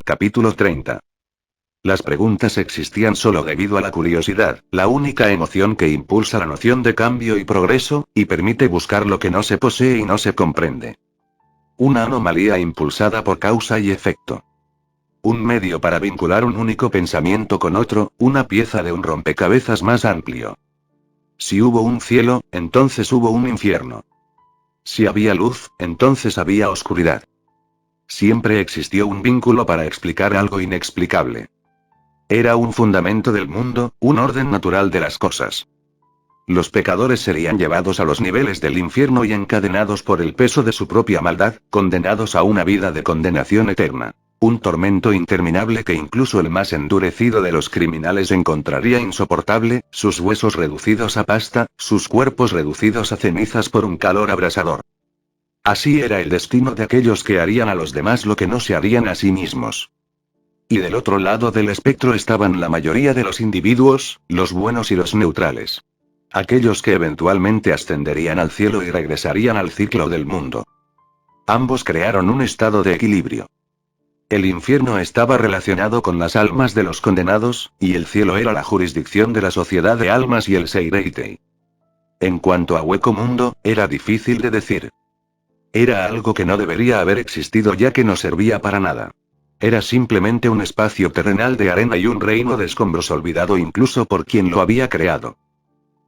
Capítulo 30. Las preguntas existían solo debido a la curiosidad, la única emoción que impulsa la noción de cambio y progreso, y permite buscar lo que no se posee y no se comprende. Una anomalía impulsada por causa y efecto. Un medio para vincular un único pensamiento con otro, una pieza de un rompecabezas más amplio. Si hubo un cielo, entonces hubo un infierno. Si había luz, entonces había oscuridad. Siempre existió un vínculo para explicar algo inexplicable. Era un fundamento del mundo, un orden natural de las cosas. Los pecadores serían llevados a los niveles del infierno y encadenados por el peso de su propia maldad, condenados a una vida de condenación eterna. Un tormento interminable que incluso el más endurecido de los criminales encontraría insoportable, sus huesos reducidos a pasta, sus cuerpos reducidos a cenizas por un calor abrasador. Así era el destino de aquellos que harían a los demás lo que no se harían a sí mismos. Y del otro lado del espectro estaban la mayoría de los individuos, los buenos y los neutrales. Aquellos que eventualmente ascenderían al cielo y regresarían al ciclo del mundo. Ambos crearon un estado de equilibrio. El infierno estaba relacionado con las almas de los condenados, y el cielo era la jurisdicción de la sociedad de almas y el Seireitei. En cuanto a hueco mundo, era difícil de decir. Era algo que no debería haber existido ya que no servía para nada. Era simplemente un espacio terrenal de arena y un reino de escombros olvidado incluso por quien lo había creado.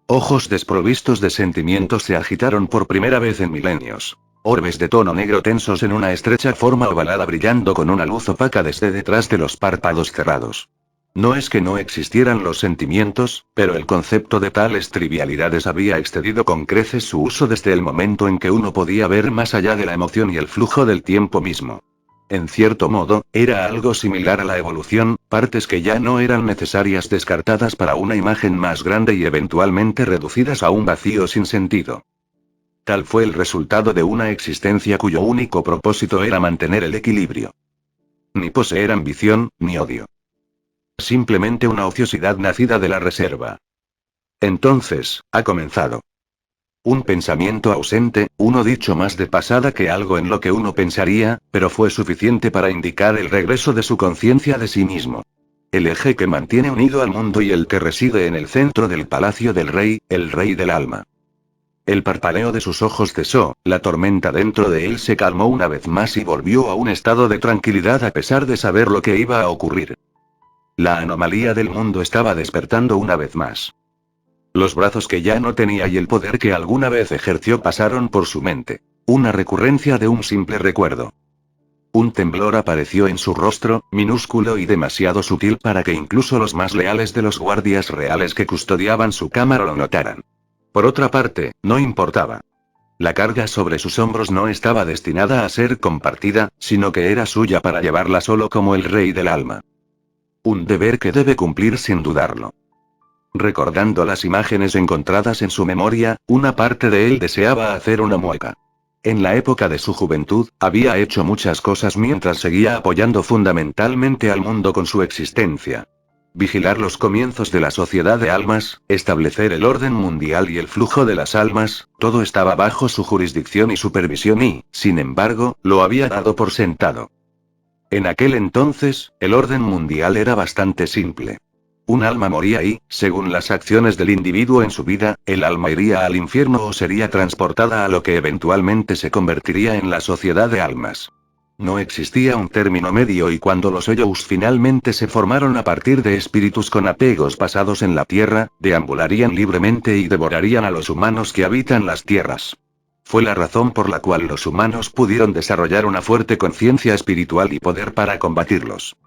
Ojos desprovistos de sentimientos se agitaron por primera vez en milenios. Orbes de tono negro tensos en una estrecha forma ovalada brillando con una luz opaca desde detrás de los párpados cerrados. No es que no existieran los sentimientos, pero el concepto de tales trivialidades había excedido con creces su uso desde el momento en que uno podía ver más allá de la emoción y el flujo del tiempo mismo. En cierto modo, era algo similar a la evolución, partes que ya no eran necesarias descartadas para una imagen más grande y eventualmente reducidas a un vacío sin sentido. Tal fue el resultado de una existencia cuyo único propósito era mantener el equilibrio. Ni poseer ambición, ni odio. Simplemente una ociosidad nacida de la reserva. Entonces, ha comenzado. Un pensamiento ausente, uno dicho más de pasada que algo en lo que uno pensaría, pero fue suficiente para indicar el regreso de su conciencia de sí mismo. El eje que mantiene unido al mundo y el que reside en el centro del palacio del rey, el rey del alma. El parpadeo de sus ojos cesó, la tormenta dentro de él se calmó una vez más y volvió a un estado de tranquilidad a pesar de saber lo que iba a ocurrir. La anomalía del mundo estaba despertando una vez más. Los brazos que ya no tenía y el poder que alguna vez ejerció pasaron por su mente. Una recurrencia de un simple recuerdo. Un temblor apareció en su rostro, minúsculo y demasiado sutil para que incluso los más leales de los guardias reales que custodiaban su cámara lo notaran. Por otra parte, no importaba. La carga sobre sus hombros no estaba destinada a ser compartida, sino que era suya para llevarla solo como el rey del alma. Un deber que debe cumplir sin dudarlo. Recordando las imágenes encontradas en su memoria, una parte de él deseaba hacer una mueca. En la época de su juventud, había hecho muchas cosas mientras seguía apoyando fundamentalmente al mundo con su existencia. Vigilar los comienzos de la sociedad de almas, establecer el orden mundial y el flujo de las almas, todo estaba bajo su jurisdicción y supervisión y, sin embargo, lo había dado por sentado. En aquel entonces, el orden mundial era bastante simple. Un alma moría y, según las acciones del individuo en su vida, el alma iría al infierno o sería transportada a lo que eventualmente se convertiría en la sociedad de almas. No existía un término medio y cuando los Hoyos finalmente se formaron a partir de espíritus con apegos pasados en la tierra, deambularían libremente y devorarían a los humanos que habitan las tierras. Fue la razón por la cual los humanos pudieron desarrollar una fuerte conciencia espiritual y poder para combatirlos.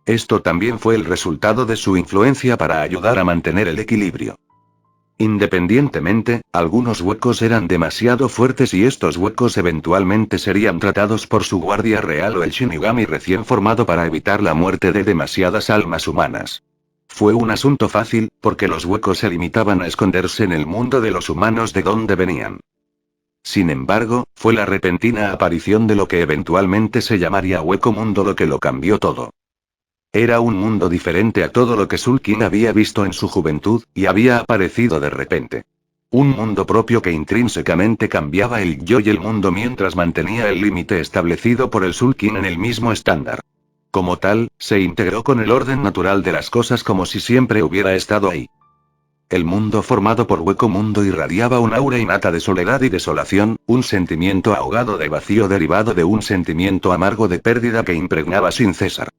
Esto también fue el resultado de su influencia para ayudar a mantener el equilibrio. Independientemente, algunos huecos eran demasiado fuertes y estos huecos eventualmente serían tratados por su guardia real o el Shinigami recién formado para evitar la muerte de demasiadas almas humanas. Fue un asunto fácil, porque los huecos se limitaban a esconderse en el mundo de los humanos de donde venían. Sin embargo, fue la repentina aparición de lo que eventualmente se llamaría Hueco Mundo lo que lo cambió todo. Era un mundo diferente a todo lo que Sulkin había visto en su juventud, y había aparecido de repente. Un mundo propio que intrínsecamente cambiaba el yo y el mundo mientras mantenía el límite establecido por el Sulkin en el mismo estándar. Como tal, se integró con el orden natural de las cosas como si siempre hubiera estado ahí. El mundo formado por Hueco Mundo irradiaba un aura innata de soledad y desolación, un sentimiento ahogado de vacío derivado de un sentimiento amargo de pérdida que impregnaba sin cesar.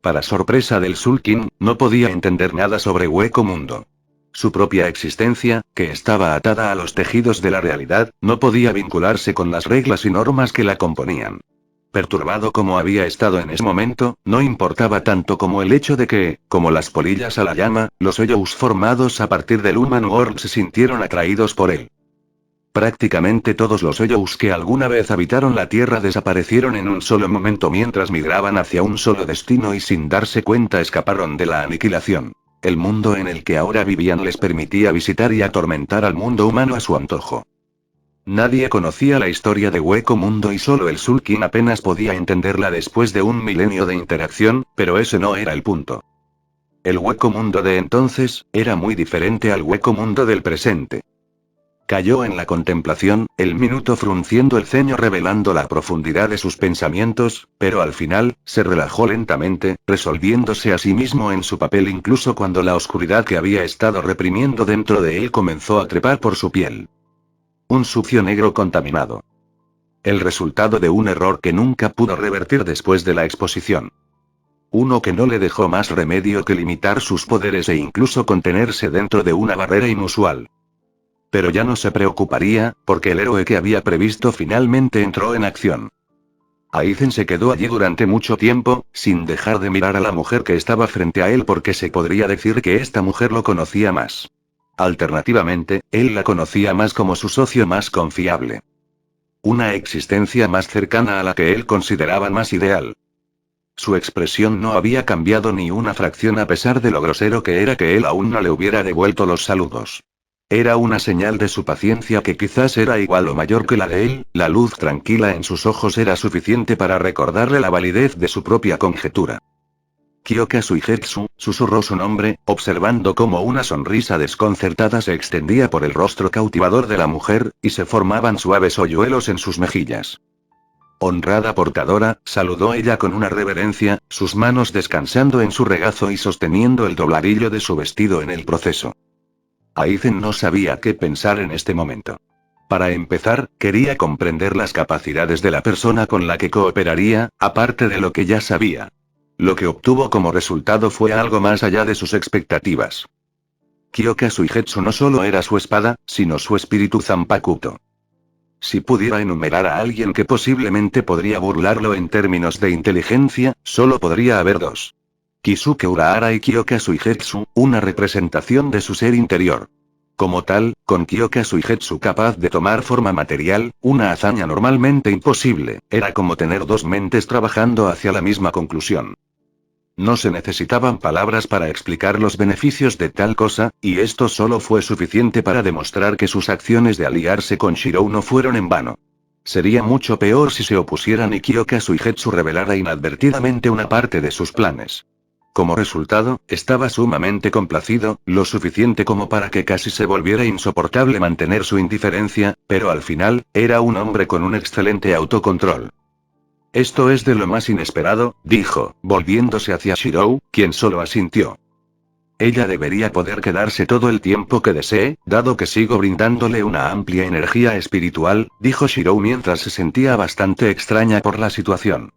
Para sorpresa del Sulkin, no podía entender nada sobre Hueco Mundo. Su propia existencia, que estaba atada a los tejidos de la realidad, no podía vincularse con las reglas y normas que la componían. Perturbado como había estado en ese momento, no importaba tanto como el hecho de que, como las polillas a la llama, los hoyos formados a partir del Human World se sintieron atraídos por él. Prácticamente todos los hoyos que alguna vez habitaron la Tierra desaparecieron en un solo momento mientras migraban hacia un solo destino y sin darse cuenta escaparon de la aniquilación. El mundo en el que ahora vivían les permitía visitar y atormentar al mundo humano a su antojo. Nadie conocía la historia de Hueco Mundo y solo el Sulkin apenas podía entenderla después de un milenio de interacción, pero ese no era el punto. El Hueco Mundo de entonces, era muy diferente al Hueco Mundo del presente. Cayó en la contemplación, el minuto frunciendo el ceño revelando la profundidad de sus pensamientos, pero al final, se relajó lentamente, resolviéndose a sí mismo en su papel incluso cuando la oscuridad que había estado reprimiendo dentro de él comenzó a trepar por su piel. Un sucio negro contaminado. El resultado de un error que nunca pudo revertir después de la exposición. Uno que no le dejó más remedio que limitar sus poderes e incluso contenerse dentro de una barrera inusual. Pero ya no se preocuparía, porque el héroe que había previsto finalmente entró en acción. Aizen se quedó allí durante mucho tiempo, sin dejar de mirar a la mujer que estaba frente a él porque se podría decir que esta mujer lo conocía más. Alternativamente, él la conocía más como su socio más confiable. Una existencia más cercana a la que él consideraba más ideal. Su expresión no había cambiado ni una fracción a pesar de lo grosero que era que él aún no le hubiera devuelto los saludos. Era una señal de su paciencia que quizás era igual o mayor que la de él, la luz tranquila en sus ojos era suficiente para recordarle la validez de su propia conjetura. Kyoka Suigetsu, susurró su nombre, observando cómo una sonrisa desconcertada se extendía por el rostro cautivador de la mujer, y se formaban suaves hoyuelos en sus mejillas. Honrada portadora, saludó ella con una reverencia, sus manos descansando en su regazo y sosteniendo el dobladillo de su vestido en el proceso. Aizen no sabía qué pensar en este momento. Para empezar, quería comprender las capacidades de la persona con la que cooperaría, aparte de lo que ya sabía. Lo que obtuvo como resultado fue algo más allá de sus expectativas. Kyoka Suigetsu no solo era su espada, sino su espíritu Zanpakuto. Si pudiera enumerar a alguien que posiblemente podría burlarlo en términos de inteligencia, solo podría haber dos. Kisuke Urahara y Kyoka Suigetsu, una representación de su ser interior. Como tal, con Kyoka Suigetsu capaz de tomar forma material, una hazaña normalmente imposible, era como tener dos mentes trabajando hacia la misma conclusión. No se necesitaban palabras para explicar los beneficios de tal cosa, y esto solo fue suficiente para demostrar que sus acciones de aliarse con Shirou no fueron en vano. Sería mucho peor si se opusieran y Kyoka Suigetsu revelara inadvertidamente una parte de sus planes. Como resultado, estaba sumamente complacido, lo suficiente como para que casi se volviera insoportable mantener su indiferencia, pero al final, era un hombre con un excelente autocontrol. Esto es de lo más inesperado, dijo, volviéndose hacia Shirou, quien solo asintió. Ella debería poder quedarse todo el tiempo que desee, dado que sigo brindándole una amplia energía espiritual, dijo Shirou mientras se sentía bastante extraña por la situación.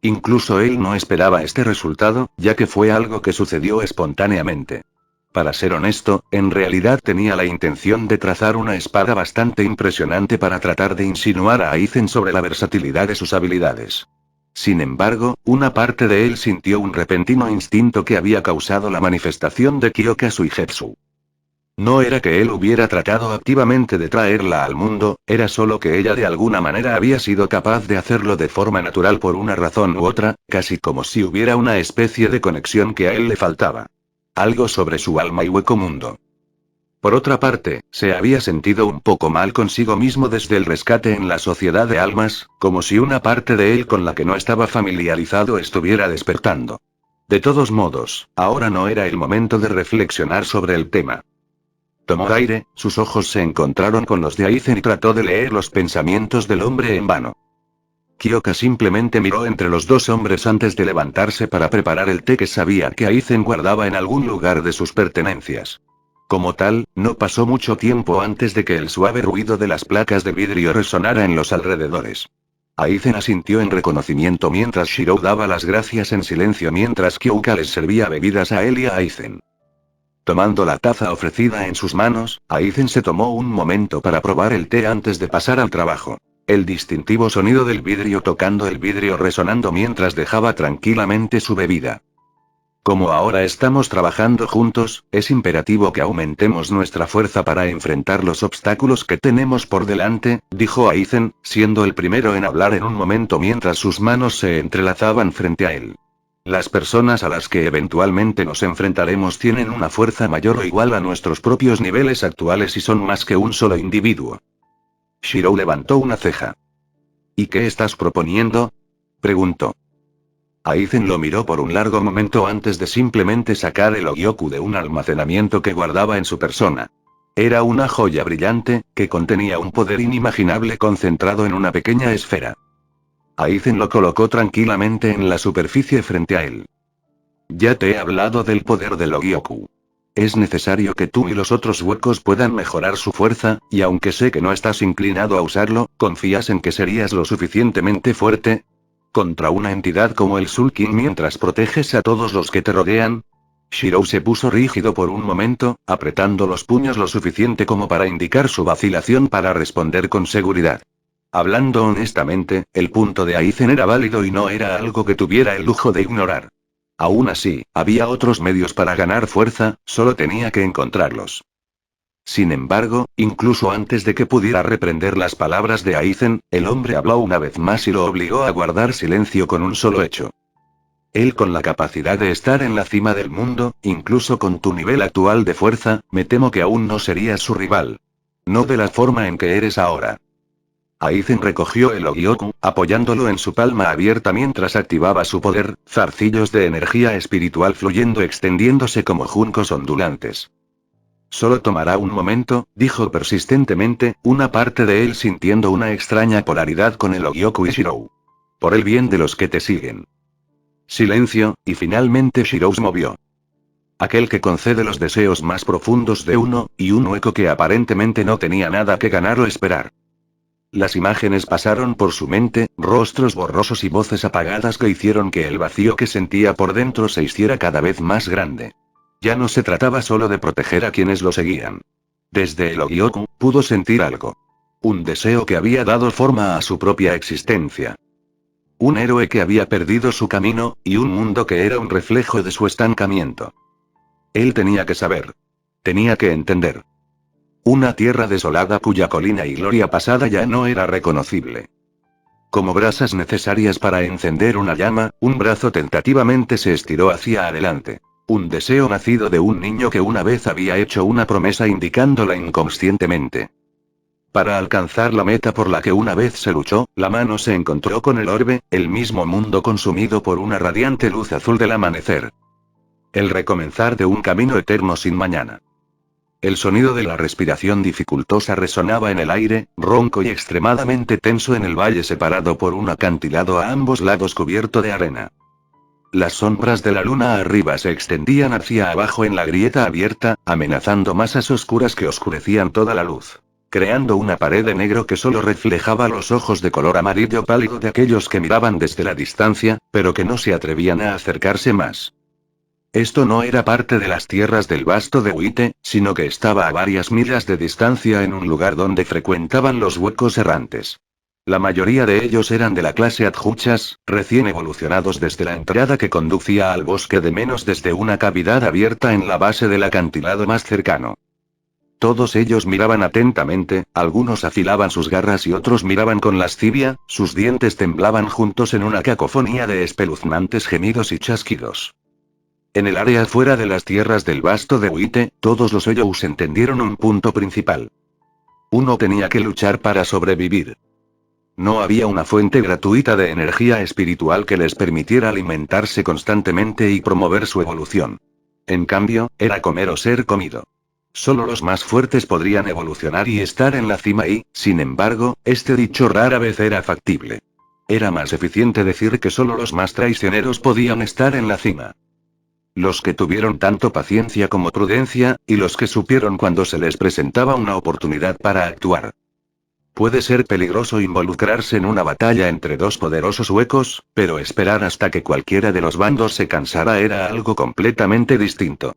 Incluso él no esperaba este resultado, ya que fue algo que sucedió espontáneamente. Para ser honesto, en realidad tenía la intención de trazar una espada bastante impresionante para tratar de insinuar a Aizen sobre la versatilidad de sus habilidades. Sin embargo, una parte de él sintió un repentino instinto que había causado la manifestación de Kyoka Suigetsu. No era que él hubiera tratado activamente de traerla al mundo, era solo que ella de alguna manera había sido capaz de hacerlo de forma natural por una razón u otra, casi como si hubiera una especie de conexión que a él le faltaba. Algo sobre su alma y Hueco Mundo. Por otra parte, se había sentido un poco mal consigo mismo desde el rescate en la sociedad de almas, como si una parte de él con la que no estaba familiarizado estuviera despertando. De todos modos, ahora no era el momento de reflexionar sobre el tema. Tomó aire, sus ojos se encontraron con los de Aizen y trató de leer los pensamientos del hombre en vano. Kyoka simplemente miró entre los dos hombres antes de levantarse para preparar el té que sabía que Aizen guardaba en algún lugar de sus pertenencias. Como tal, no pasó mucho tiempo antes de que el suave ruido de las placas de vidrio resonara en los alrededores. Aizen asintió en reconocimiento mientras Shirou daba las gracias en silencio mientras Kyoka les servía bebidas a él y a Aizen. Tomando la taza ofrecida en sus manos, Aizen se tomó un momento para probar el té antes de pasar al trabajo. El distintivo sonido del vidrio tocando el vidrio resonando mientras dejaba tranquilamente su bebida. Como ahora estamos trabajando juntos, es imperativo que aumentemos nuestra fuerza para enfrentar los obstáculos que tenemos por delante, dijo Aizen, siendo el primero en hablar en un momento mientras sus manos se entrelazaban frente a él. Las personas a las que eventualmente nos enfrentaremos tienen una fuerza mayor o igual a nuestros propios niveles actuales y son más que un solo individuo. Shirou levantó una ceja. ¿Y qué estás proponiendo?, preguntó. Aizen lo miró por un largo momento antes de simplemente sacar el Ogyoku de un almacenamiento que guardaba en su persona. Era una joya brillante, que contenía un poder inimaginable concentrado en una pequeña esfera. Aizen lo colocó tranquilamente en la superficie frente a él. Ya te he hablado del poder del Ogyoku. Es necesario que tú y los otros huecos puedan mejorar su fuerza, y aunque sé que no estás inclinado a usarlo, ¿confías en que serías lo suficientemente fuerte contra una entidad como el Sulking mientras proteges a todos los que te rodean? Shirou se puso rígido por un momento, apretando los puños lo suficiente como para indicar su vacilación para responder con seguridad. Hablando honestamente, el punto de Aizen era válido y no era algo que tuviera el lujo de ignorar. Aún así, había otros medios para ganar fuerza, solo tenía que encontrarlos. Sin embargo, incluso antes de que pudiera reprender las palabras de Aizen, el hombre habló una vez más y lo obligó a guardar silencio con un solo hecho. Él con la capacidad de estar en la cima del mundo, incluso con tu nivel actual de fuerza, me temo que aún no serías su rival. No de la forma en que eres ahora. Aizen recogió el Ogyoku, apoyándolo en su palma abierta mientras activaba su poder, zarcillos de energía espiritual fluyendo extendiéndose como juncos ondulantes. Solo tomará un momento, dijo persistentemente, una parte de él sintiendo una extraña polaridad con el Ogyoku y Shirou. Por el bien de los que te siguen. Silencio, y finalmente Shirou se movió. Aquel que concede los deseos más profundos de uno, y un hueco que aparentemente no tenía nada que ganar o esperar. Las imágenes pasaron por su mente, rostros borrosos y voces apagadas que hicieron que el vacío que sentía por dentro se hiciera cada vez más grande. Ya no se trataba solo de proteger a quienes lo seguían. Desde el Ogyoku, pudo sentir algo. Un deseo que había dado forma a su propia existencia. Un héroe que había perdido su camino, y un mundo que era un reflejo de su estancamiento. Él tenía que saber. Tenía que entender. Una tierra desolada cuya colina y gloria pasada ya no era reconocible. Como brasas necesarias para encender una llama, un brazo tentativamente se estiró hacia adelante. Un deseo nacido de un niño que una vez había hecho una promesa indicándola inconscientemente. Para alcanzar la meta por la que una vez se luchó, la mano se encontró con el orbe, el mismo mundo consumido por una radiante luz azul del amanecer. El recomenzar de un camino eterno sin mañana. El sonido de la respiración dificultosa resonaba en el aire, ronco y extremadamente tenso en el valle separado por un acantilado a ambos lados cubierto de arena. Las sombras de la luna arriba se extendían hacia abajo en la grieta abierta, amenazando masas oscuras que oscurecían toda la luz, creando una pared de negro que solo reflejaba los ojos de color amarillo pálido de aquellos que miraban desde la distancia, pero que no se atrevían a acercarse más. Esto no era parte de las tierras del Basto de Huite, sino que estaba a varias millas de distancia en un lugar donde frecuentaban los huecos errantes. La mayoría de ellos eran de la clase Adjuchas, recién evolucionados desde la entrada que conducía al bosque de menos desde una cavidad abierta en la base del acantilado más cercano. Todos ellos miraban atentamente, algunos afilaban sus garras y otros miraban con lascivia, sus dientes temblaban juntos en una cacofonía de espeluznantes gemidos y chasquidos. En el área fuera de las tierras del Basto de Huite, todos los Oyous entendieron un punto principal. Uno tenía que luchar para sobrevivir. No había una fuente gratuita de energía espiritual que les permitiera alimentarse constantemente y promover su evolución. En cambio, era comer o ser comido. Solo los más fuertes podrían evolucionar y estar en la cima y, sin embargo, este dicho rara vez era factible. Era más eficiente decir que solo los más traicioneros podían estar en la cima. Los que tuvieron tanto paciencia como prudencia, y los que supieron cuando se les presentaba una oportunidad para actuar. Puede ser peligroso involucrarse en una batalla entre dos poderosos huecos, pero esperar hasta que cualquiera de los bandos se cansara era algo completamente distinto.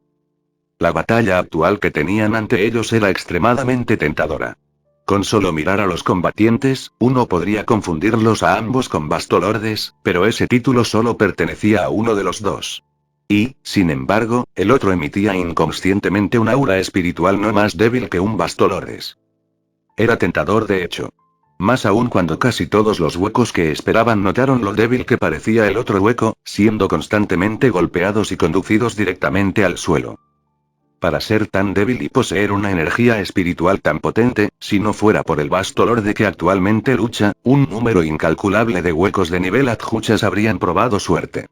La batalla actual que tenían ante ellos era extremadamente tentadora. Con solo mirar a los combatientes, uno podría confundirlos a ambos con bastolordes, pero ese título solo pertenecía a uno de los dos. Y, sin embargo, el otro emitía inconscientemente un aura espiritual no más débil que un bastolordes. Era tentador de hecho. Más aún cuando casi todos los huecos que esperaban notaron lo débil que parecía el otro hueco, siendo constantemente golpeados y conducidos directamente al suelo. Para ser tan débil y poseer una energía espiritual tan potente, si no fuera por el vasto lorde que actualmente lucha, un número incalculable de huecos de nivel adjuchas habrían probado suerte.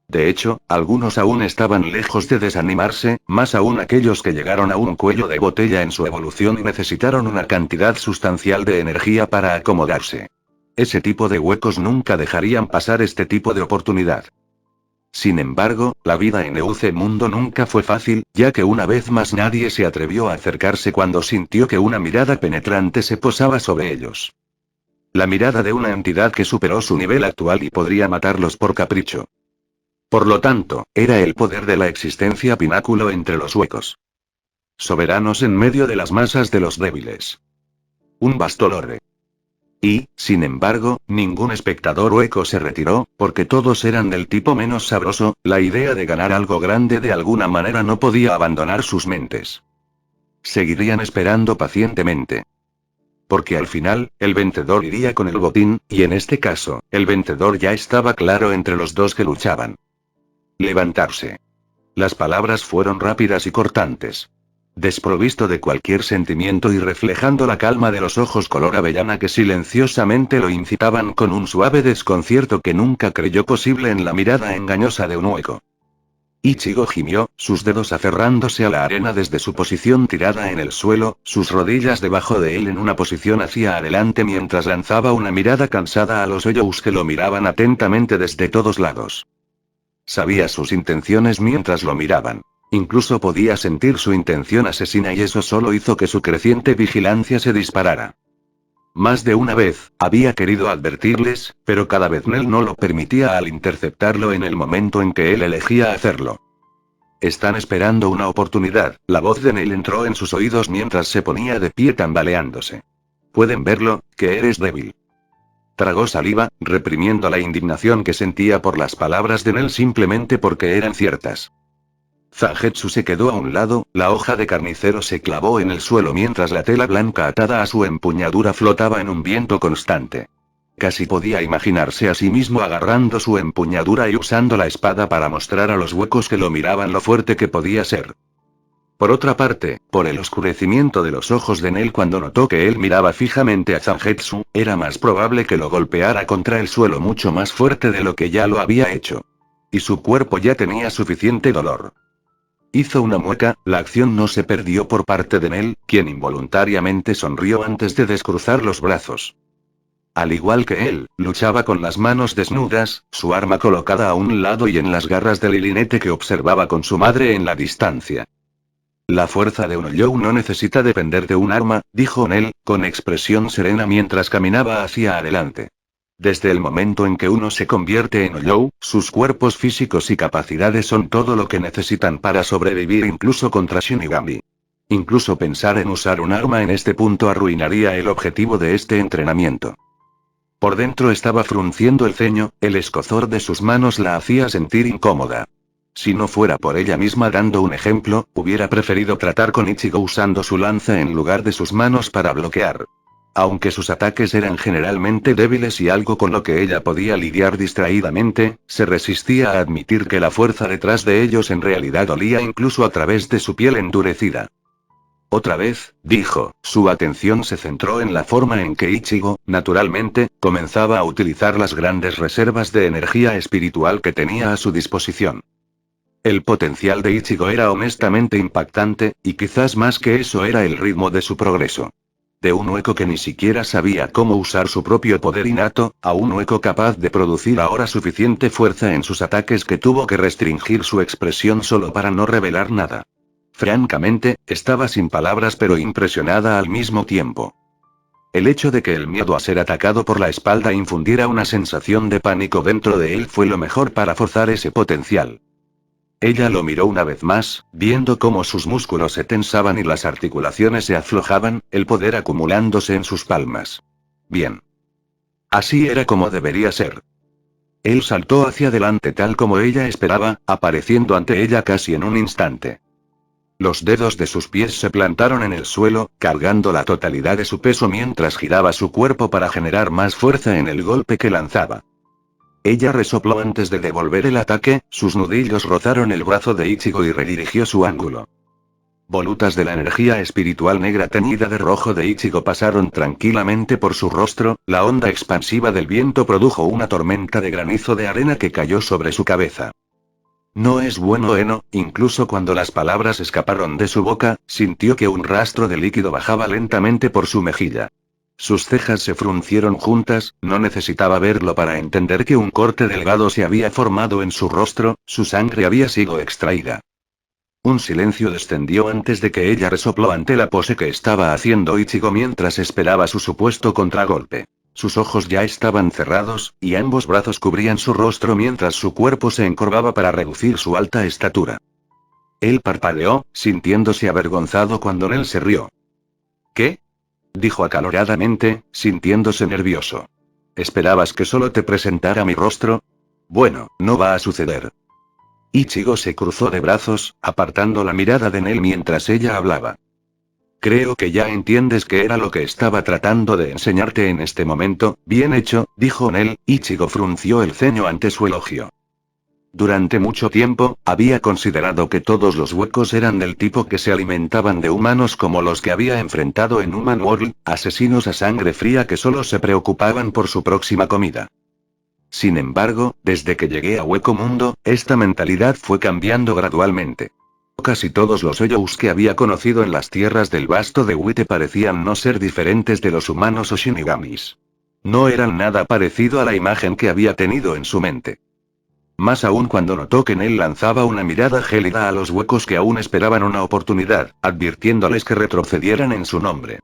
De hecho, algunos aún estaban lejos de desanimarse, más aún aquellos que llegaron a un cuello de botella en su evolución y necesitaron una cantidad sustancial de energía para acomodarse. Ese tipo de huecos nunca dejarían pasar este tipo de oportunidad. Sin embargo, la vida en EUC Mundo nunca fue fácil, ya que una vez más nadie se atrevió a acercarse cuando sintió que una mirada penetrante se posaba sobre ellos. La mirada de una entidad que superó su nivel actual y podría matarlos por capricho. Por lo tanto, era el poder de la existencia pináculo entre los huecos. Soberanos en medio de las masas de los débiles. Un bastolorre. Y, sin embargo, ningún espectador hueco se retiró, porque todos eran del tipo menos sabroso, la idea de ganar algo grande de alguna manera no podía abandonar sus mentes. Seguirían esperando pacientemente. Porque al final, el vencedor iría con el botín, y en este caso, el vencedor ya estaba claro entre los dos que luchaban. Levantarse. Las palabras fueron rápidas y cortantes. Desprovisto de cualquier sentimiento y reflejando la calma de los ojos color avellana que silenciosamente lo incitaban con un suave desconcierto que nunca creyó posible en la mirada engañosa de un hueco. Ichigo gimió, sus dedos aferrándose a la arena desde su posición tirada en el suelo, sus rodillas debajo de él en una posición hacia adelante mientras lanzaba una mirada cansada a los Oyous que lo miraban atentamente desde todos lados. Sabía sus intenciones mientras lo miraban. Incluso podía sentir su intención asesina y eso solo hizo que su creciente vigilancia se disparara. Más de una vez, había querido advertirles, pero cada vez Nel no lo permitía al interceptarlo en el momento en que él elegía hacerlo. Están esperando una oportunidad, la voz de Nel entró en sus oídos mientras se ponía de pie tambaleándose. Pueden verlo, que eres débil. Tragó saliva, reprimiendo la indignación que sentía por las palabras de Nel simplemente porque eran ciertas. Zangetsu se quedó a un lado, la hoja de carnicero se clavó en el suelo mientras la tela blanca atada a su empuñadura flotaba en un viento constante. Casi podía imaginarse a sí mismo agarrando su empuñadura y usando la espada para mostrar a los huecos que lo miraban lo fuerte que podía ser. Por otra parte, por el oscurecimiento de los ojos de Nel cuando notó que él miraba fijamente a Zangetsu, era más probable que lo golpeara contra el suelo mucho más fuerte de lo que ya lo había hecho. Y su cuerpo ya tenía suficiente dolor. Hizo una mueca, la acción no se perdió por parte de Nel, quien involuntariamente sonrió antes de descruzar los brazos. Al igual que él, luchaba con las manos desnudas, su arma colocada a un lado y en las garras del lilinete que observaba con su madre en la distancia. La fuerza de un Oyou no necesita depender de un arma, dijo Nel, con expresión serena mientras caminaba hacia adelante. Desde el momento en que uno se convierte en Oyou, sus cuerpos físicos y capacidades son todo lo que necesitan para sobrevivir incluso contra Shinigami. Incluso pensar en usar un arma en este punto arruinaría el objetivo de este entrenamiento. Por dentro estaba frunciendo el ceño, el escozor de sus manos la hacía sentir incómoda. Si no fuera por ella misma dando un ejemplo, hubiera preferido tratar con Ichigo usando su lanza en lugar de sus manos para bloquear. Aunque sus ataques eran generalmente débiles y algo con lo que ella podía lidiar distraídamente, se resistía a admitir que la fuerza detrás de ellos en realidad dolía incluso a través de su piel endurecida. Otra vez, dijo, su atención se centró en la forma en que Ichigo, naturalmente, comenzaba a utilizar las grandes reservas de energía espiritual que tenía a su disposición. El potencial de Ichigo era honestamente impactante, y quizás más que eso era el ritmo de su progreso. De un hueco que ni siquiera sabía cómo usar su propio poder innato, a un hueco capaz de producir ahora suficiente fuerza en sus ataques que tuvo que restringir su expresión solo para no revelar nada. Francamente, estaba sin palabras pero impresionada al mismo tiempo. El hecho de que el miedo a ser atacado por la espalda infundiera una sensación de pánico dentro de él fue lo mejor para forzar ese potencial. Ella lo miró una vez más, viendo cómo sus músculos se tensaban y las articulaciones se aflojaban, el poder acumulándose en sus palmas. Bien. Así era como debería ser. Él saltó hacia adelante tal como ella esperaba, apareciendo ante ella casi en un instante. Los dedos de sus pies se plantaron en el suelo, cargando la totalidad de su peso mientras giraba su cuerpo para generar más fuerza en el golpe que lanzaba. Ella resopló antes de devolver el ataque, sus nudillos rozaron el brazo de Ichigo y redirigió su ángulo. Volutas de la energía espiritual negra teñida de rojo de Ichigo pasaron tranquilamente por su rostro, la onda expansiva del viento produjo una tormenta de granizo de arena que cayó sobre su cabeza. No es bueno Eno, incluso cuando las palabras escaparon de su boca, sintió que un rastro de líquido bajaba lentamente por su mejilla. Sus cejas se fruncieron juntas, no necesitaba verlo para entender que un corte delgado se había formado en su rostro, su sangre había sido extraída. Un silencio descendió antes de que ella resopló ante la pose que estaba haciendo Ichigo mientras esperaba su supuesto contragolpe. Sus ojos ya estaban cerrados, y ambos brazos cubrían su rostro mientras su cuerpo se encorvaba para reducir su alta estatura. Él parpadeó, sintiéndose avergonzado cuando Nel se rió. ¿Qué? Dijo acaloradamente, sintiéndose nervioso. ¿Esperabas que solo te presentara mi rostro? Bueno, no va a suceder. Ichigo se cruzó de brazos, apartando la mirada de Nel mientras ella hablaba. Creo que ya entiendes qué era lo que estaba tratando de enseñarte en este momento. Bien hecho, dijo Nel. Ichigo frunció el ceño ante su elogio. Durante mucho tiempo, había considerado que todos los huecos eran del tipo que se alimentaban de humanos como los que había enfrentado en Human World, asesinos a sangre fría que solo se preocupaban por su próxima comida. Sin embargo, desde que llegué a Hueco Mundo, esta mentalidad fue cambiando gradualmente. Casi todos los Hoyous que había conocido en las tierras del Basto de Wite parecían no ser diferentes de los humanos o shinigamis. No eran nada parecido a la imagen que había tenido en su mente. Más aún cuando notó que Nel lanzaba una mirada gélida a los huecos que aún esperaban una oportunidad, advirtiéndoles que retrocedieran en su nombre.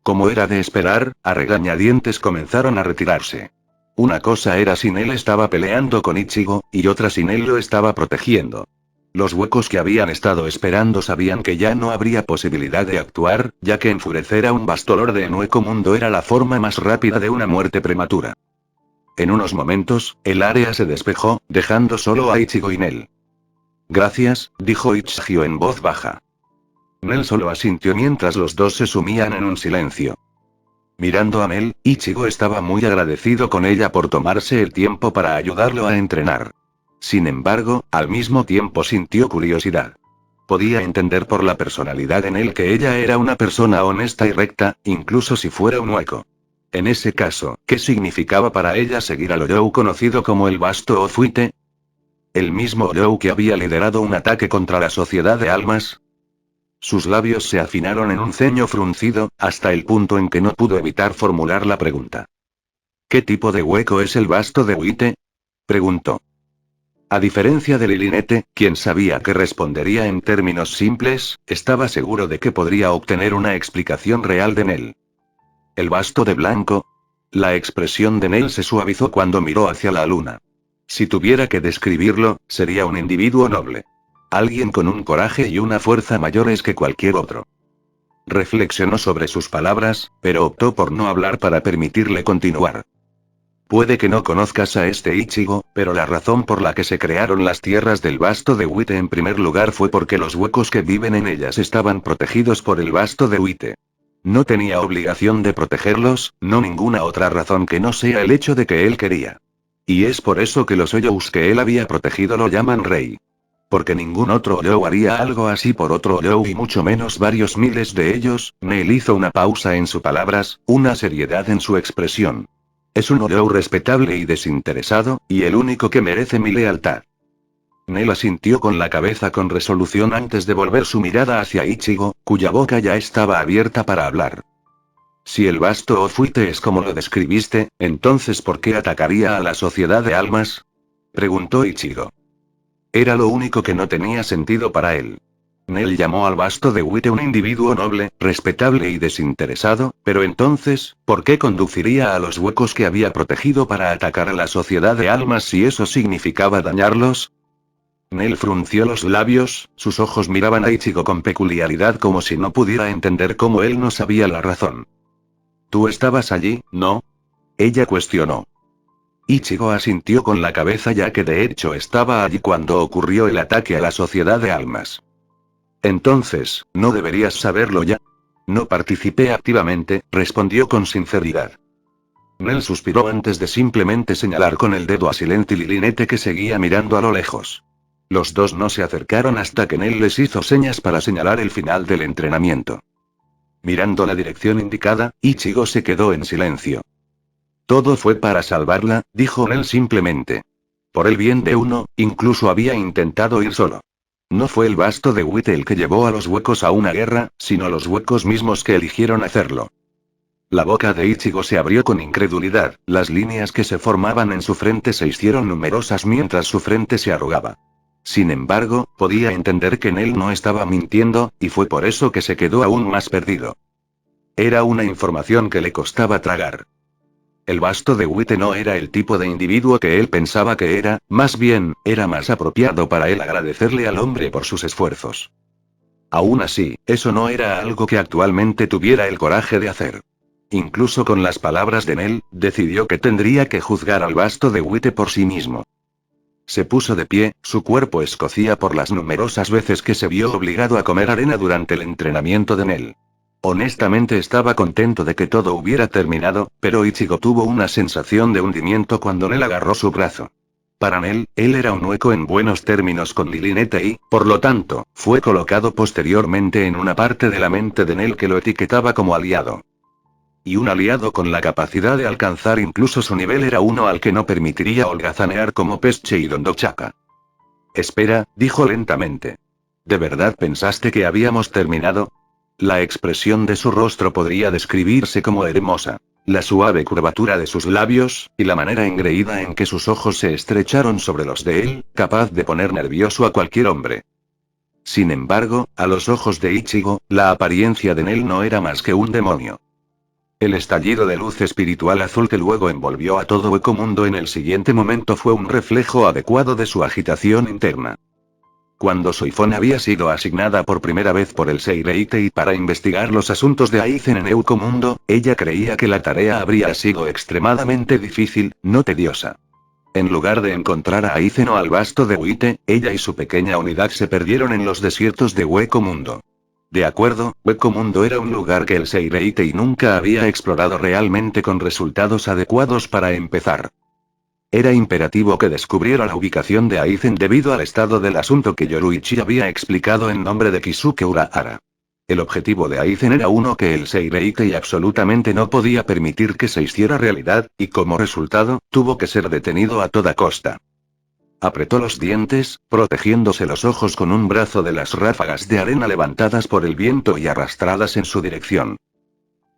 Como era de esperar, a regañadientes comenzaron a retirarse. Una cosa era si Nel estaba peleando con Ichigo, y otra si Nel lo estaba protegiendo. Los huecos que habían estado esperando sabían que ya no habría posibilidad de actuar, ya que enfurecer a un Bastolord en Hueco Mundo era la forma más rápida de una muerte prematura. En unos momentos, el área se despejó, dejando solo a Ichigo y Nel. Gracias, dijo Ichigio en voz baja. Nel solo asintió mientras los dos se sumían en un silencio. Mirando a Nel, Ichigo estaba muy agradecido con ella por tomarse el tiempo para ayudarlo a entrenar. Sin embargo, al mismo tiempo sintió curiosidad. Podía entender por la personalidad de Nel que ella era una persona honesta y recta, incluso si fuera un hueco. En ese caso, ¿qué significaba para ella seguir al Hoyou conocido como el Basto o Fuite? ¿El mismo Hoyou que había liderado un ataque contra la Sociedad de Almas? Sus labios se afinaron en un ceño fruncido, hasta el punto en que no pudo evitar formular la pregunta. ¿Qué tipo de hueco es el Basto de Wite? Preguntó. A diferencia de Lilinete, quien sabía que respondería en términos simples, estaba seguro de que podría obtener una explicación real de Nel. ¿El Basto de Blanco? La expresión de Nel se suavizó cuando miró hacia la luna. Si tuviera que describirlo, sería un individuo noble. Alguien con un coraje y una fuerza mayores que cualquier otro. Reflexionó sobre sus palabras, pero optó por no hablar para permitirle continuar. Puede que no conozcas a este Ichigo, pero la razón por la que se crearon las tierras del Basto de Wite en primer lugar fue porque los huecos que viven en ellas estaban protegidos por el Basto de Wite. No tenía obligación de protegerlos, no ninguna otra razón que no sea el hecho de que él quería. Y es por eso que los Hoyous que él había protegido lo llaman rey. Porque ningún otro Hoyou haría algo así por otro Hoyou y mucho menos varios miles de ellos. Nel hizo una pausa en sus palabras, una seriedad en su expresión. Es un Hoyou respetable y desinteresado, y el único que merece mi lealtad. Nel asintió con la cabeza con resolución antes de volver su mirada hacia Ichigo, cuya boca ya estaba abierta para hablar. Si el vasto Ofuite es como lo describiste, entonces ¿por qué atacaría a la sociedad de almas? Preguntó Ichigo. Era lo único que no tenía sentido para él. Nel llamó al vasto de Wite un individuo noble, respetable y desinteresado, pero entonces, ¿por qué conduciría a los huecos que había protegido para atacar a la sociedad de almas si eso significaba dañarlos? Nel frunció los labios, sus ojos miraban a Ichigo con peculiaridad como si no pudiera entender cómo él no sabía la razón. ¿Tú estabas allí, no? Ella cuestionó. Ichigo asintió con la cabeza ya que de hecho estaba allí cuando ocurrió el ataque a la sociedad de almas. Entonces, ¿no deberías saberlo ya? No participé activamente, respondió con sinceridad. Nel suspiró antes de simplemente señalar con el dedo a Silent y Lilinete que seguía mirando a lo lejos. Los dos no se acercaron hasta que Nel les hizo señas para señalar el final del entrenamiento. Mirando la dirección indicada, Ichigo se quedó en silencio. Todo fue para salvarla, dijo Nel simplemente. Por el bien de uno, incluso había intentado ir solo. No fue el vasto de Wite el que llevó a los huecos a una guerra, sino los huecos mismos que eligieron hacerlo. La boca de Ichigo se abrió con incredulidad, las líneas que se formaban en su frente se hicieron numerosas mientras su frente se arrugaba. Sin embargo, podía entender que Nel no estaba mintiendo, y fue por eso que se quedó aún más perdido. Era una información que le costaba tragar. El vasto de Wite no era el tipo de individuo que él pensaba que era, más bien, era más apropiado para él agradecerle al hombre por sus esfuerzos. Aún así, eso no era algo que actualmente tuviera el coraje de hacer. Incluso con las palabras de Nel, decidió que tendría que juzgar al vasto de Wite por sí mismo. Se puso de pie, su cuerpo escocía por las numerosas veces que se vio obligado a comer arena durante el entrenamiento de Nel. Honestamente estaba contento de que todo hubiera terminado, pero Ichigo tuvo una sensación de hundimiento cuando Nel agarró su brazo. Para Nel, él era un hueco en buenos términos con Lilinete y, por lo tanto, fue colocado posteriormente en una parte de la mente de Nel que lo etiquetaba como aliado. Y un aliado con la capacidad de alcanzar incluso su nivel era uno al que no permitiría holgazanear como Pesche y Dondochaka. Espera, dijo lentamente. ¿De verdad pensaste que habíamos terminado? La expresión de su rostro podría describirse como hermosa. La suave curvatura de sus labios, y la manera engreída en que sus ojos se estrecharon sobre los de él, capaz de poner nervioso a cualquier hombre. Sin embargo, a los ojos de Ichigo, la apariencia de Nel no era más que un demonio. El estallido de luz espiritual azul que luego envolvió a todo Hueco Mundo en el siguiente momento fue un reflejo adecuado de su agitación interna. Cuando Soifon había sido asignada por primera vez por el Seireitei para investigar los asuntos de Aizen en Hueco Mundo, ella creía que la tarea habría sido extremadamente difícil, no tediosa. En lugar de encontrar a Aizen o al vasto de Wite, ella y su pequeña unidad se perdieron en los desiertos de Hueco Mundo. De acuerdo, Hueco Mundo era un lugar que el Seireitei nunca había explorado realmente con resultados adecuados para empezar. Era imperativo que descubriera la ubicación de Aizen debido al estado del asunto que Yoruichi había explicado en nombre de Kisuke Urahara. El objetivo de Aizen era uno que el Seireitei absolutamente no podía permitir que se hiciera realidad, y como resultado, tuvo que ser detenido a toda costa. Apretó los dientes, protegiéndose los ojos con un brazo de las ráfagas de arena levantadas por el viento y arrastradas en su dirección.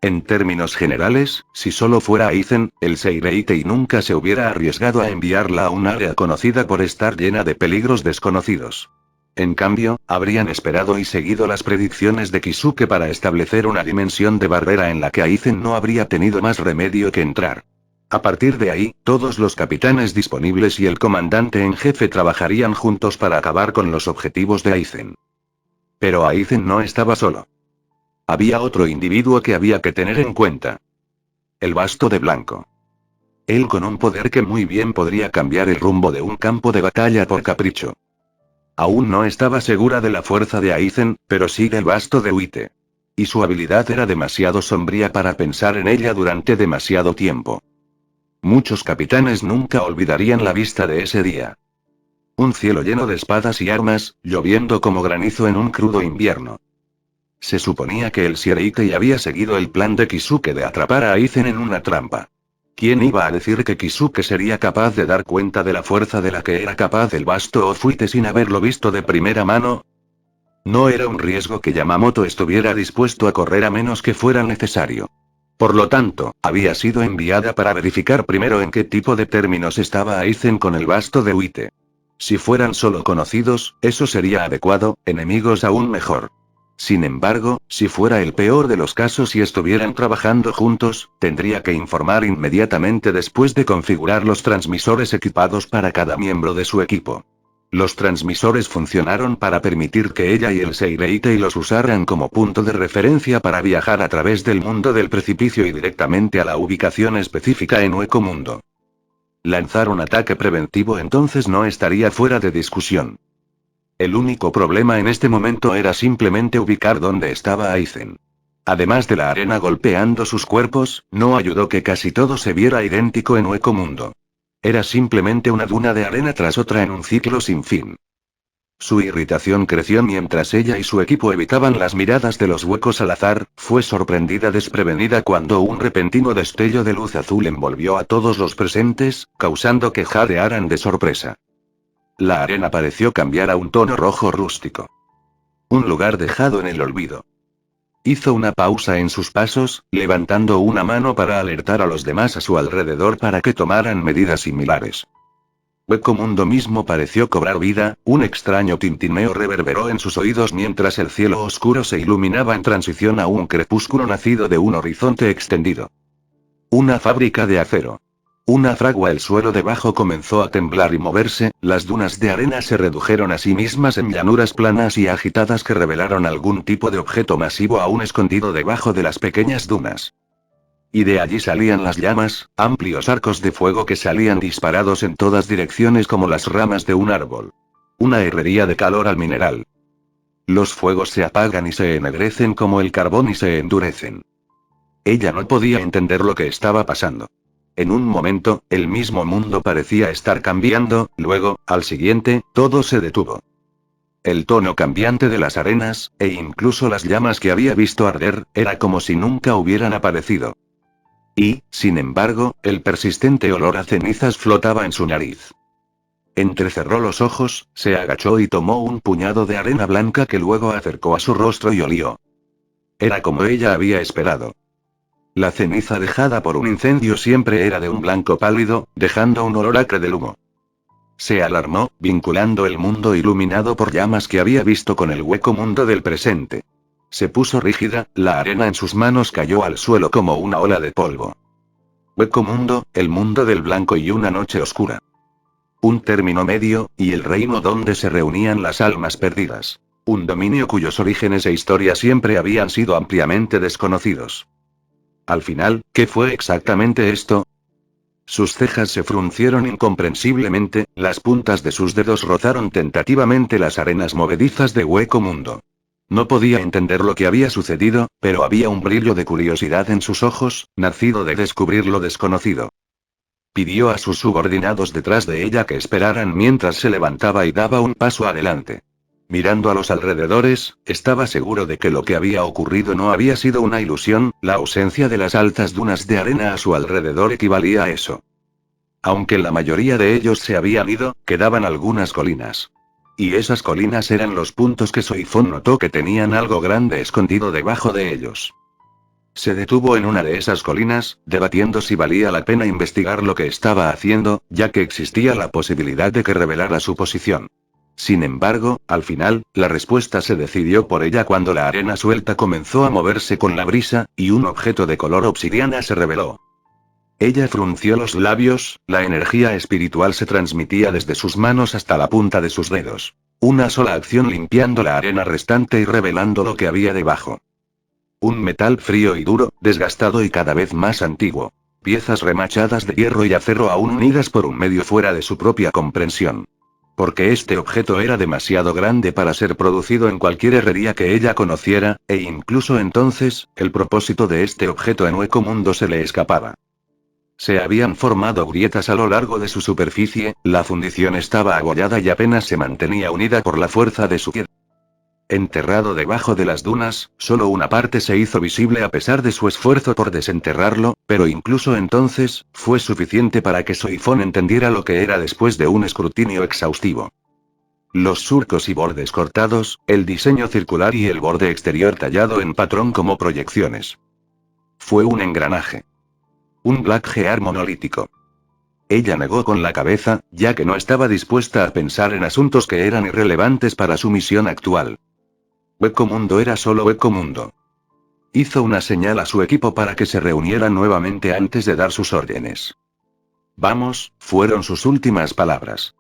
En términos generales, si solo fuera Aizen, el Seireitei nunca se hubiera arriesgado a enviarla a un área conocida por estar llena de peligros desconocidos. En cambio, habrían esperado y seguido las predicciones de Kisuke para establecer una dimensión de barrera en la que Aizen no habría tenido más remedio que entrar. A partir de ahí, todos los capitanes disponibles y el comandante en jefe trabajarían juntos para acabar con los objetivos de Aizen. Pero Aizen no estaba solo. Había otro individuo que había que tener en cuenta. El Basto de Blanco. Él con un poder que muy bien podría cambiar el rumbo de un campo de batalla por capricho. Aún no estaba segura de la fuerza de Aizen, pero sí del Basto de Wite. Y su habilidad era demasiado sombría para pensar en ella durante demasiado tiempo. Muchos capitanes nunca olvidarían la vista de ese día. Un cielo lleno de espadas y armas, lloviendo como granizo en un crudo invierno. Se suponía que el Seireitei había seguido el plan de Kisuke de atrapar a Aizen en una trampa. ¿Quién iba a decir que Kisuke sería capaz de dar cuenta de la fuerza de la que era capaz el vasto Ofuite sin haberlo visto de primera mano? No era un riesgo que Yamamoto estuviera dispuesto a correr a menos que fuera necesario. Por lo tanto, había sido enviada para verificar primero en qué tipo de términos estaba Aizen con el basto de Uite. Si fueran solo conocidos, eso sería adecuado, enemigos aún mejor. Sin embargo, si fuera el peor de los casos y estuvieran trabajando juntos, tendría que informar inmediatamente después de configurar los transmisores equipados para cada miembro de su equipo. Los transmisores funcionaron para permitir que ella y el Seireitei los usaran como punto de referencia para viajar a través del mundo del precipicio y directamente a la ubicación específica en Hueco Mundo. Lanzar un ataque preventivo entonces no estaría fuera de discusión. El único problema en este momento era simplemente ubicar dónde estaba Aizen. Además de la arena golpeando sus cuerpos, no ayudó que casi todo se viera idéntico en Hueco Mundo. Era simplemente una duna de arena tras otra en un ciclo sin fin. Su irritación creció mientras ella y su equipo evitaban las miradas de los huecos al azar, fue sorprendida desprevenida cuando un repentino destello de luz azul envolvió a todos los presentes, causando que jadearan de sorpresa. La arena pareció cambiar a un tono rojo rústico. Un lugar dejado en el olvido. Hizo una pausa en sus pasos, levantando una mano para alertar a los demás a su alrededor para que tomaran medidas similares. Hueco Mundo mismo pareció cobrar vida, un extraño tintineo reverberó en sus oídos mientras el cielo oscuro se iluminaba en transición a un crepúsculo nacido de un horizonte extendido. Una fábrica de acero. Una fragua el suelo debajo comenzó a temblar y moverse, las dunas de arena se redujeron a sí mismas en llanuras planas y agitadas que revelaron algún tipo de objeto masivo aún escondido debajo de las pequeñas dunas. Y de allí salían las llamas, amplios arcos de fuego que salían disparados en todas direcciones como las ramas de un árbol. Una herrería de calor al mineral. Los fuegos se apagan y se ennegrecen como el carbón y se endurecen. Ella no podía entender lo que estaba pasando. En un momento, el mismo mundo parecía estar cambiando, luego, al siguiente, todo se detuvo. El tono cambiante de las arenas, e incluso las llamas que había visto arder, era como si nunca hubieran aparecido. Y, sin embargo, el persistente olor a cenizas flotaba en su nariz. Entrecerró los ojos, se agachó y tomó un puñado de arena blanca que luego acercó a su rostro y olió. Era como ella había esperado. La ceniza dejada por un incendio siempre era de un blanco pálido, dejando un olor acre del humo. Se alarmó, vinculando el mundo iluminado por llamas que había visto con el hueco mundo del presente. Se puso rígida, la arena en sus manos cayó al suelo como una ola de polvo. Hueco mundo, el mundo del blanco y una noche oscura. Un término medio, y el reino donde se reunían las almas perdidas. Un dominio cuyos orígenes e historia siempre habían sido ampliamente desconocidos. Al final, ¿qué fue exactamente esto? Sus cejas se fruncieron incomprensiblemente, las puntas de sus dedos rozaron tentativamente las arenas movedizas de Hueco Mundo. No podía entender lo que había sucedido, pero había un brillo de curiosidad en sus ojos, nacido de descubrir lo desconocido. Pidió a sus subordinados detrás de ella que esperaran mientras se levantaba y daba un paso adelante. Mirando a los alrededores, estaba seguro de que lo que había ocurrido no había sido una ilusión, la ausencia de las altas dunas de arena a su alrededor equivalía a eso. Aunque la mayoría de ellos se habían ido, quedaban algunas colinas. Y esas colinas eran los puntos que Soifón notó que tenían algo grande escondido debajo de ellos. Se detuvo en una de esas colinas, debatiendo si valía la pena investigar lo que estaba haciendo, ya que existía la posibilidad de que revelara su posición. Sin embargo, al final, la respuesta se decidió por ella cuando la arena suelta comenzó a moverse con la brisa, y un objeto de color obsidiana se reveló. Ella frunció los labios, la energía espiritual se transmitía desde sus manos hasta la punta de sus dedos. Una sola acción limpiando la arena restante y revelando lo que había debajo. Un metal frío y duro, desgastado y cada vez más antiguo. Piezas remachadas de hierro y acero aún unidas por un medio fuera de su propia comprensión. Porque este objeto era demasiado grande para ser producido en cualquier herrería que ella conociera, e incluso entonces, el propósito de este objeto en Hueco Mundo se le escapaba. Se habían formado grietas a lo largo de su superficie, la fundición estaba abollada y apenas se mantenía unida por la fuerza de su piedra. Enterrado debajo de las dunas, solo una parte se hizo visible a pesar de su esfuerzo por desenterrarlo, pero incluso entonces, fue suficiente para que Soifón entendiera lo que era después de un escrutinio exhaustivo. Los surcos y bordes cortados, el diseño circular y el borde exterior tallado en patrón como proyecciones. Fue un engranaje. Un Black Gear monolítico. Ella negó con la cabeza, ya que no estaba dispuesta a pensar en asuntos que eran irrelevantes para su misión actual. Hueco Mundo era solo Hueco Mundo. Hizo una señal a su equipo para que se reunieran nuevamente antes de dar sus órdenes. Vamos, fueron sus últimas palabras.